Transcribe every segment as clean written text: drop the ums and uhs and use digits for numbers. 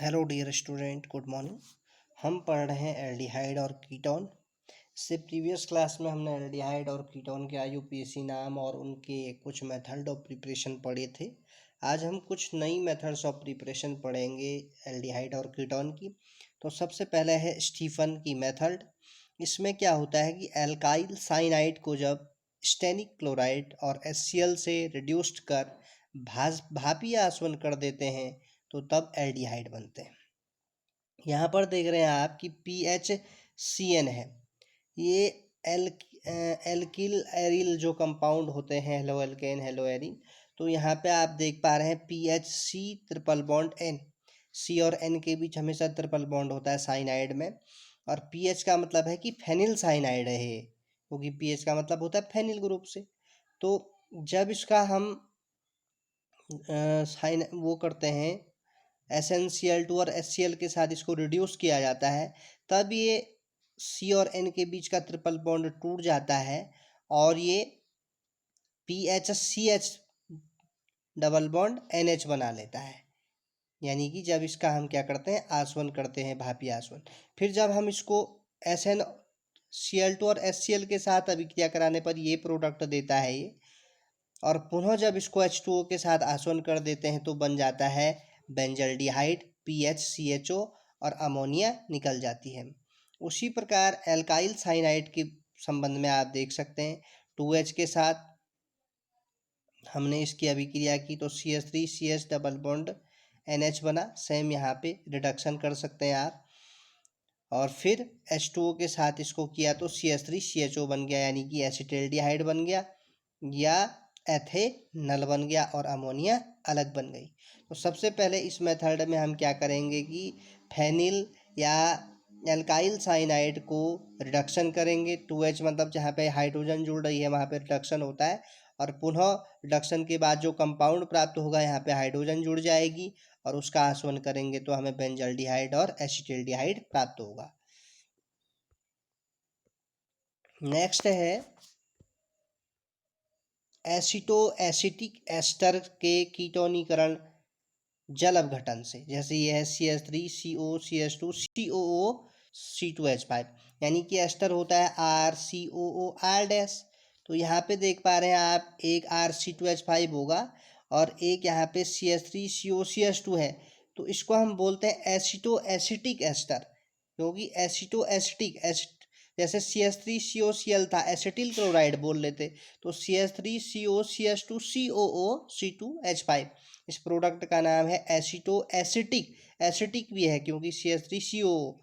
Hello dear student, good morning. हम पढ़ रहे हैं एल्डिहाइड और कीटोन। इससे प्रीवियस क्लास में हमने एल्डिहाइड और कीटोन के आईयूपीएसी नाम और उनके कुछ मेथड ऑफ प्रिपरेशन पढ़े थे। आज हम कुछ नई मेथड्स ऑफ प्रिपरेशन पढ़ेंगे एल्डिहाइड और कीटोन की। तो सबसे पहले है स्टीफन की मेथड। इसमें क्या होता है कि एल्काइल साइनाइड को जब स्टेनिक क्लोराइड और HCl से रिड्यूस्ड कर भापीय आसवन कर देते हैं तो तब एल्डिहाइड बनते हैं। यहाँ पर देख रहे हैं आप कि PHCN है। ये एल एल्किल एरिल जो कंपाउंड होते हैं, हेलो एल्केन हेलो एरिन। तो यहाँ पे आप देख पा रहे हैं PHC triple bond N। C और N के बीच हमेशा ट्रिपल बॉन्ड होता है साइनाइड में। और PH का मतलब है कि फेनिल साइनाइड है ये, क्योंकि PH का मतलब होता है फेनिल ग्रुप से। तो जब इसका हम साइन वो करते हैं SnCl2 और HCl के साथ इसको रिड्यूस किया जाता है, तब ये C और N के बीच का ट्रिपल बॉन्ड टूट जाता है और ये PHCH डबल बॉन्ड NH बना लेता है। यानी कि जब इसका हम क्या करते हैं, आसवन करते हैं, भापी आसवन। फिर जब हम इसको SnCl2 और HCl के साथ अभिक्रिया कराने पर ये प्रोडक्ट देता है ये, और पुनः जब इसको H2O के साथ आसवन कर देते हैं तो बन जाता है बेंजल्डिहाइड PHCHO और अमोनिया निकल जाती है। उसी प्रकार एल्काइल साइनाइड के संबंध में आप देख सकते हैं 2H के साथ हमने इसकी अभिक्रिया की तो CH3CH डबल बॉन्ड NH बना। सेम यहाँ पे रिडक्शन कर सकते हैं आप। और फिर H2O के साथ इसको किया तो CH3CHO बन गया, यानी कि एसिटिल्डिहाइड बन गया या एथेनल बन गया और अमोनिया अलग बन गई। तो सबसे पहले इस मेथड में हम क्या करेंगे कि फेनिल या एल्काइल साइनाइड को रिडक्शन करेंगे। 2H मतलब जहाँ पे हाइड्रोजन जुड़ रही है वहाँ पे रिडक्शन होता है, और पुनः रिडक्शन के बाद जो कंपाउंड प्राप्त होगा यहाँ पे हाइड्रोजन जुड़ जाएगी और उसका आसवन करेंगे तो हमें बेंजल्डिहाइड और एसिटिल्डिहाइड प्राप्त होगा। नेक्स्ट है एसिटो एसिटिक एस्टर के कीटोनीकरण जल अपघटन से। जैसे ये है CH3CO CH2 COO C2H5, यानी कि एस्टर होता है RCOO R-। तो यहाँ पे देख पा रहे हैं आप, एक RC2H5 होगा और एक यहाँ पे CH3CO CH2 है। तो इसको हम बोलते हैं एसिटो एसिटिक एस्टर, क्योंकि एसिटो एसिटिक जैसे CH3COCl था, एसिटिल क्लोराइड बोल लेते, तो CH3COCH2COO C2H5। इस प्रोडक्ट का नाम है एसिटो एसिटिक। एसिटिक भी है क्योंकि CH3CO।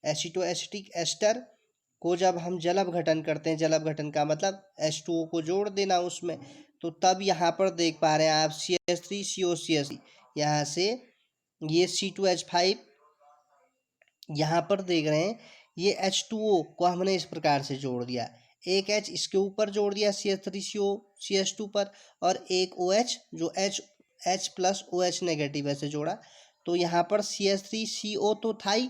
एसिटो एसिटिक एस्टर को जब हम जल अपघटन करते हैं, जल अपघटन का मतलब H2O को जोड़ देना उसमें, तो तब यहाँ पर देख पा रहे हैं आप CH3COCH, यहाँ से ये C2H5 यहाँ पर देख रहे हैं, ये H2O को हमने इस प्रकार से जोड़ दिया। एक H इसके ऊपर जोड़ दिया CH3CO CH2 पर, और एक OH जो H प्लस OH नेगेटिव ऐसे जोड़ा। तो यहाँ पर CH3CO तो था ही,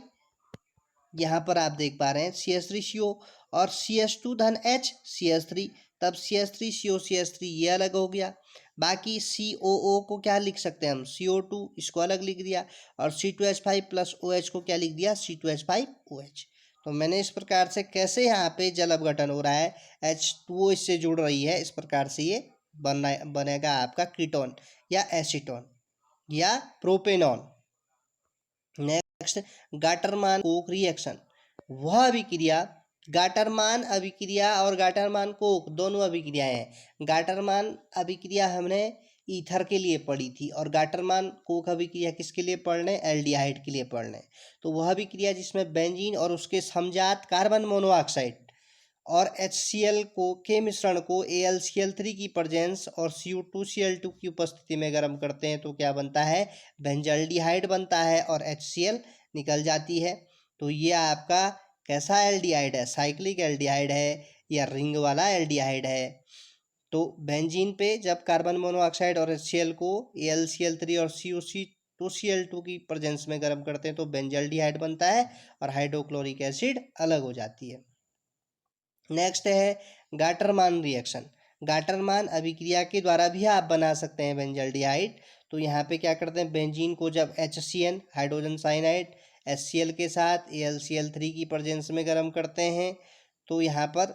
यहाँ पर आप देख पा रहे हैं CH3CO और CH2 धन H CH3, तब CH3CO CH3 ये अलग हो गया। बाकी COO को क्या लिख सकते हैं हम, CO2, इसको अलग लिख दिया, और C2H5 प्लस OH को क्या लिख दिया, C2H5OH। तो मैंने इस प्रकार से कैसे यहाँ पे जल अपघटन हो रहा है, H2O इससे जुड़ रही है, इस प्रकार से ये बनेगा आपका कीटोन या एसीटोन या propanone. Next Gattermann Coke reaction. वह अभिक्रिया, गाटरमान अभिक्रिया और गाटरमान कोक दोनों अभिक्रियाएं हैं। गाटरमान अभिक्रिया हमने ईथर के लिए पढ़ी थी और गाटरमान कोक अभिक्रिया किसके लिए पढ़ रहे हैं, एल्डिहाइड के लिए पढ़ रहे हैं। तो वह अभिक्रिया जिसमें बेंजीन और उसके समजात कार्बन मोनोऑक्साइड और HCl को के मिश्रण को AlCl3 की प्रेजेंस और Cu2Cl2 की उपस्थिति में गर्म करते हैं तो क्या बनता है, बेंजल्डिहाइड बनता है और HCl निकल जाती है। तो ये आपका कैसा एल्डिहाइड है, साइक्लिक एल्डिहाइड है या रिंग वाला एल्डिहाइड है। तो बेंजीन पे जब कार्बन मोनोऑक्साइड और HCl को AlCl3 और Cu2Cl2 की प्रेजेंस में गर्म करते हैं तो बेंजल्डिहाइड बनता है और हाइड्रोक्लोरिक एसिड अलग हो जाती है। नेक्स्ट है गाटरमान रिएक्शन। गाटरमान अभिक्रिया के द्वारा भी आप बना सकते हैं बेंजल्डिहाइड। तो यहाँ पे क्या करते हैं, बेंजीन को जब HCN हाइड्रोजन साइनाइड HCl के साथ AlCl3 की प्रेजेंस में गर्म करते हैं तो यहाँ पर,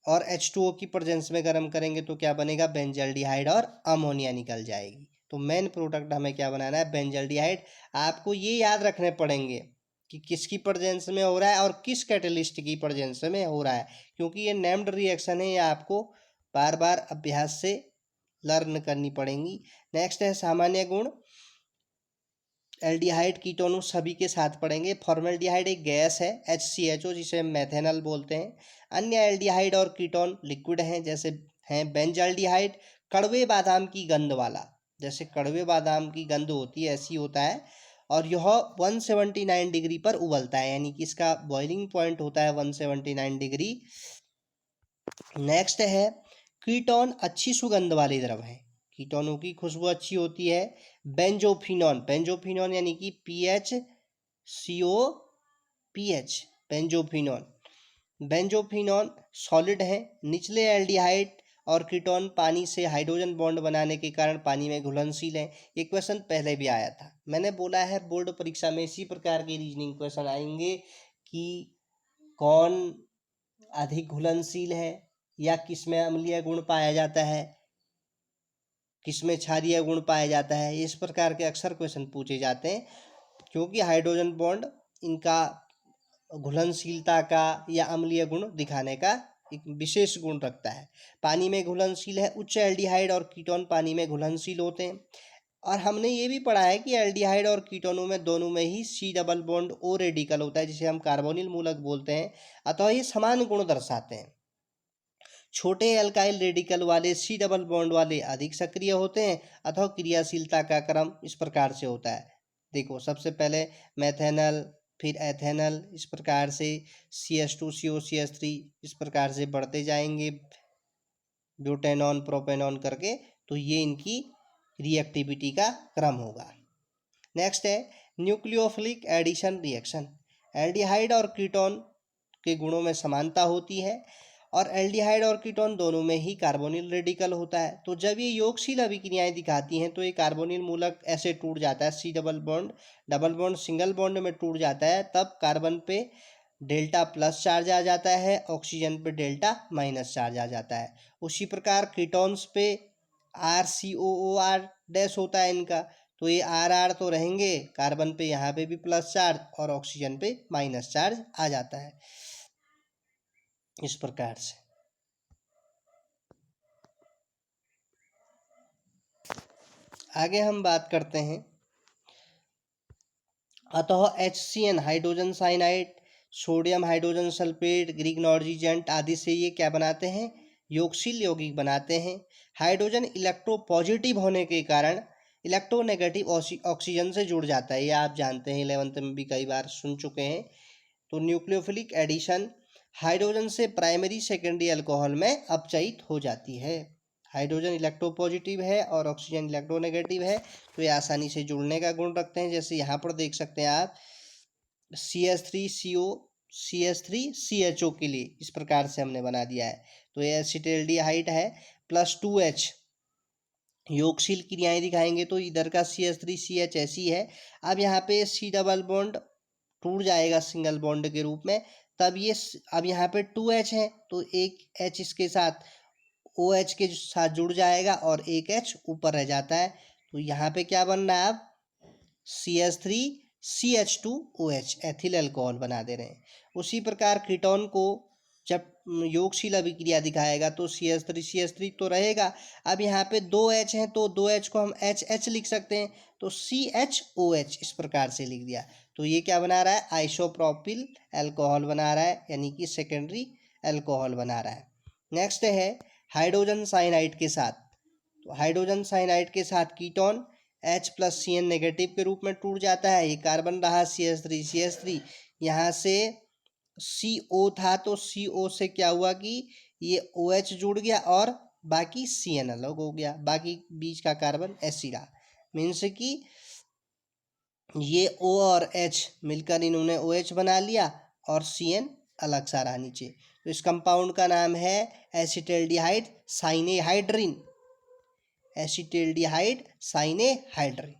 और H2O की प्रेजेंस में गर्म करेंगे तो क्या बनेगा, बेंजल्डिहाइड और अमोनिया निकल जाएगी। तो मेन प्रोडक्ट हमें क्या बनाना है, बेंजल्डिहाइड। आपको ये याद रखने पड़ेंगे कि किसकी प्रेजेंस में हो रहा है और किस कैटलिस्ट की प्रेजेंस में हो रहा है, क्योंकि ये नेम्ड रिएक्शन है, ये आपको बार बार अभ्यास से लर्न करनी पड़ेंगी। नेक्स्ट है सामान्य गुण, एल्डिहाइड कीटोनों सभी के साथ पढ़ेंगे। फॉर्मल्डिहाइड एक गैस है HCHO जिसे हम मेथेनॉल बोलते हैं। अन्य एल्डिहाइड और कीटोन लिक्विड हैं, जैसे हैं बेंजाल्डिहाइड कड़वे बादाम की गंध वाला, जैसे कड़वे बादाम की गंध होती है ऐसी होता है, और यह 179 डिग्री पर उबलता है, यानी कि इसका बॉइलिंग पॉइंट होता है 179 डिग्री। नेक्स्ट है कीटोन अच्छी सुगंध वाले द्रव हैं, कीटोनों की खुशबू अच्छी होती है। बेंजोफिनॉन, बेंजोफिनॉन यानी कि PHCOPH, बेंजोफिनॉन। बेंजोफिनॉन सॉलिड है। निचले एल्डिहाइड और कीटोन पानी से हाइड्रोजन बॉन्ड बनाने के कारण पानी में घुलनशील है। ये क्वेश्चन पहले भी आया था, मैंने बोला है बोर्ड परीक्षा में इसी प्रकार के रीजनिंग क्वेश्चन आएंगे कि कौन अधिक घुलनशील है, या किसमें अम्लीय गुण पाया जाता है, किसमें क्षारीय गुण पाया जाता है, इस प्रकार के अक्सर क्वेश्चन पूछे जाते हैं, क्योंकि हाइड्रोजन बॉन्ड इनका घुलनशीलता का या अम्लीय गुण दिखाने का एक विशेष गुण रखता है। पानी में घुलनशील है। उच्च एल्डिहाइड और कीटोन पानी में घुलनशील होते हैं। और हमने ये भी पढ़ा है कि एल्डिहाइड और कीटोनों में दोनों में ही C double bond O radical होता है, जिसे हम कार्बोनिल मूलक बोलते हैं, अतः ये समान गुण दर्शाते हैं। छोटे एल्काइल रेडिकल वाले C डबल बॉन्ड वाले अधिक सक्रिय होते हैं, अथवा क्रियाशीलता का क्रम इस प्रकार से होता है। देखो सबसे पहले मैथेनल, फिर एथेनल, इस प्रकार से CH2 COCH3 इस प्रकार से बढ़ते जाएंगे ब्यूटेनॉन प्रोपेनॉन करके, तो ये इनकी रिएक्टिविटी का क्रम होगा। नेक्स्ट है न्यूक्लियोफिलिक एडिशन रिएक्शन। एल्डिहाइड और कीटोन के गुणों में समानता होती है, और एल्डिहाइड और कीटोन दोनों में ही कार्बोनिल रेडिकल होता है। तो जब ये योगशील अभिक्रियाएं दिखाती हैं तो ये कार्बोनिल मूलक ऐसे टूट जाता है, C double bond single bond में टूट जाता है, तब कार्बन पे डेल्टा प्लस चार्ज आ जाता है, ऑक्सीजन पे डेल्टा माइनस चार्ज आ जाता है। उसी प्रकार कीटोन्स पे RCOOR डैश होता है इनका, तो ये RR तो रहेंगे, कार्बन पे यहाँ पे भी प्लस चार्ज और ऑक्सीजन पे माइनस चार्ज आ जाता है, इस प्रकार से। आगे हम बात करते हैं, अतः HCN hydrogen cyanide, sodium hydrogen sulphate, Grignard reagent आदि से ये क्या बनाते हैं, योगशील यौगिक बनाते हैं। हाइड्रोजन इलेक्ट्रोपॉजिटिव होने के कारण इलेक्ट्रोनेगेटिव ऑक्सीजन से जुड़ जाता है, ये आप जानते हैं, 11th में भी कई बार सुन चुके हैं। तो न्यूक्लियोफिलिक एडिशन हाइड्रोजन से प्राइमरी सेकेंडरी अल्कोहल में अपचयित हो जाती है। हाइड्रोजन इलेक्ट्रोपॉजिटिव है और ऑक्सीजन इलेक्ट्रोनेगेटिव है, तो ये आसानी से जुड़ने का गुण रखते हैं। जैसे यहाँ पर देख सकते हैं आप, CH3CO CH3CHO के लिए इस प्रकार से हमने बना दिया है। तो ये एसिटाल्डिहाइड है, +2H योगशील क्रियाएं दिखाएंगे, तो इधर का CH3CH ऐसी है। अब यहाँ पे C डबल बॉन्ड टूट जाएगा सिंगल बॉन्ड के रूप में, तब ये अब यहाँ पे 2H है, तो एक H इसके साथ OH के साथ जुड़ जाएगा और एक H ऊपर रह जाता है। तो यहाँ पे क्या बन रहा है, अब CH3CH2OH एथिल अल्कोहल बना दे रहे हैं। उसी प्रकार कीटोन को जब योगशील अभिक्रिया दिखाएगा तो CH3CH3 तो रहेगा। अब यहाँ पे 2H हैं, तो 2H को हम HH लिख सकते हैं, तो CHOH इस प्रकार से लिख दिया। तो ये क्या बना रहा है, आइसोप्रोपिल अल्कोहल बना रहा है, यानी कि सेकेंडरी अल्कोहल बना रहा है। नेक्स्ट है हाइड्रोजन साइनाइड के साथ। तो हाइड्रोजन साइनाइड के साथ कीटोन H+CN नेगेटिव के रूप में टूट जाता है। ये कार्बन रहा CH3 यहाँ से CO था, तो CO से क्या हुआ कि ये OH जुड़ गया और बाकी CN अलग हो गया, बाकी बीच का कार्बन ऐसी रहा। मीन्स कि ये O और H मिलकर इन्होंने OH बना लिया और CN अलग सा रहा नीचे। तो इस कंपाउंड का नाम है एसिटाल्डिहाइड साइनेहाइड्रिन। एसिटिल्डिहाइड साइनेहाइड्रिन,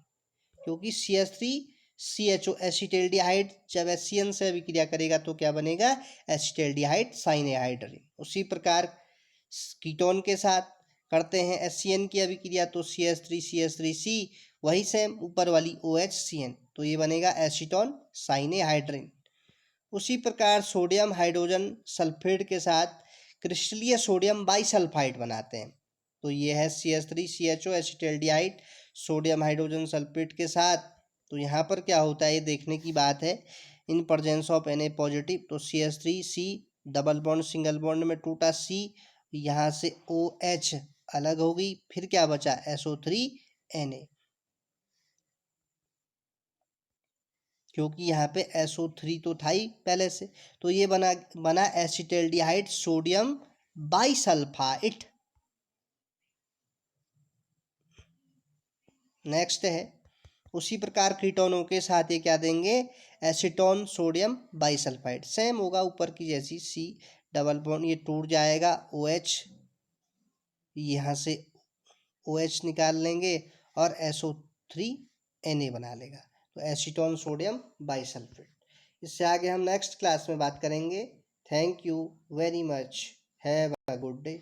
क्योंकि CH3CHO एसिटिल्डिहाइड जब HCN से अभिक्रिया करेगा तो क्या बनेगा, एसिटिल्डिहाइड साइनेहाइड्रिन। उसी प्रकार कीटोन के साथ करते हैं HCN की अभिक्रिया तो CH3CH3C, वही सेम ऊपर वाली OHCN, तो ये बनेगा एसीटोन साइनेहाइड्रिन। उसी प्रकार सोडियम हाइड्रोजन सल्फेट के साथ क्रिस्टलीय सोडियम बाइसल्फाइड बनाते हैं, तो ये है CH3CHO एसिटिल्डिहाइड सोडियम हाइड्रोजन सल्फेट के साथ। तो यहाँ पर क्या होता है ये देखने की बात है, in presence of Na positive, तो CH3C double bond single bond में टूटा C, यहाँ से OH अलग हो गई, फिर क्या बचा SO3Na, क्योंकि यहाँ पे SO3 तो था ही पहले से, तो ये बना एसिटिल्डिहाइड सोडियम बाइसल्फाइड। नेक्स्ट है, उसी प्रकार कीटोनों के साथ ये क्या देंगे, एसीटोन सोडियम बाइसल्फाइड, सेम होगा ऊपर की जैसी, C डबल बॉन्ड ये टूट जाएगा, OH यहाँ से OH निकाल लेंगे और SO3Na बना लेगा, तो एसीटोन सोडियम बाइसल्फेट। इससे आगे हम नेक्स्ट क्लास में बात करेंगे। Thank you very much, have a good day.